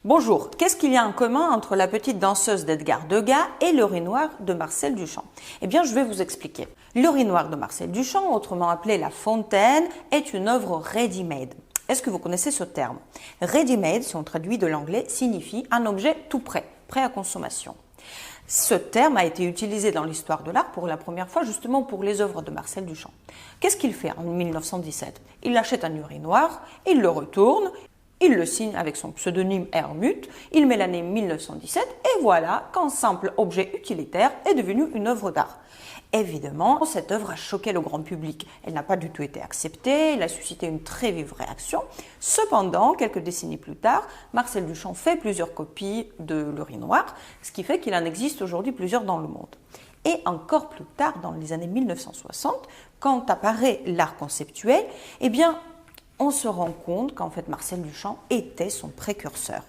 Bonjour, qu'est-ce qu'il y a en commun entre La petite danseuse d'Edgar Degas et l'urinoir de Marcel Duchamp? Eh bien, je vais vous expliquer. L'urinoir de Marcel Duchamp, autrement appelé La Fontaine, est une œuvre ready-made. Est-ce que vous connaissez ce terme? Ready-made, si on traduit de l'anglais, signifie un objet tout prêt, prêt à consommation. Ce terme a été utilisé dans l'histoire de l'art pour la première fois justement pour les œuvres de Marcel Duchamp. Qu'est-ce qu'il fait en 1917? Il achète un urinoir, il le retourne, il le signe avec son pseudonyme Hermut, il met l'année 1917 et voilà qu'un simple objet utilitaire est devenu une œuvre d'art. Évidemment, cette œuvre a choqué le grand public. Elle n'a pas du tout été acceptée, elle a suscité une très vive réaction. Cependant, quelques décennies plus tard, Marcel Duchamp fait plusieurs copies de l'urinoir, ce qui fait qu'il en existe aujourd'hui plusieurs dans le monde. Et encore plus tard, dans les années 1960, quand apparaît l'art conceptuel, eh bien, on se rend compte qu'en fait Marcel Duchamp était son précurseur.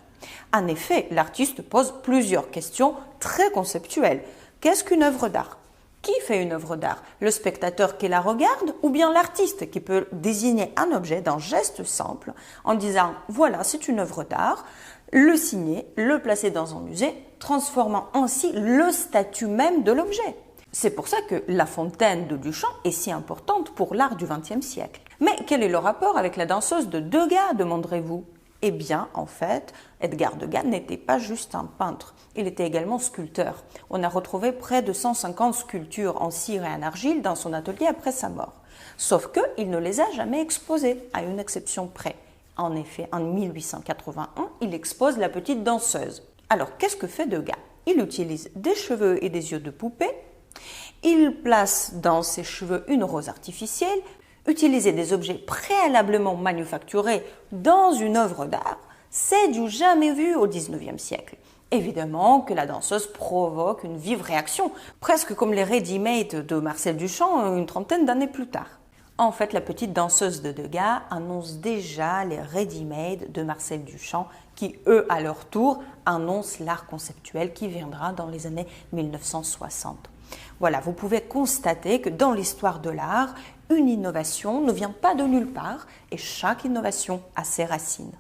En effet, l'artiste pose plusieurs questions très conceptuelles. Qu'est-ce qu'une œuvre d'art? Qui fait une œuvre d'art? Le spectateur qui la regarde ou bien l'artiste qui peut désigner un objet d'un geste simple en disant « voilà, c'est une œuvre d'art », le signer, le placer dans un musée, transformant ainsi le statut même de l'objet. C'est pour ça que La Fontaine de Duchamp est si importante pour l'art du XXe siècle. Mais quel est le rapport avec la danseuse de Degas, demanderez-vous? Eh bien, en fait, Edgar Degas n'était pas juste un peintre, il était également sculpteur. On a retrouvé près de 150 sculptures en cire et en argile dans son atelier après sa mort. Sauf qu'il ne les a jamais exposées, à une exception près. En effet, en 1881, il expose La petite danseuse. Alors, qu'est-ce que fait Degas? Il utilise des cheveux et des yeux de poupée. Il place dans ses cheveux une rose artificielle. Utiliser des objets préalablement manufacturés dans une œuvre d'art, c'est du jamais vu au XIXe siècle. Évidemment que la danseuse provoque une vive réaction, presque comme les ready-made de Marcel Duchamp une trentaine d'années plus tard. En fait, La petite danseuse de Degas annonce déjà les ready-made de Marcel Duchamp qui, eux, à leur tour, annoncent l'art conceptuel qui viendra dans les années 1960. Voilà, vous pouvez constater que dans l'histoire de l'art, une innovation ne vient pas de nulle part et chaque innovation a ses racines.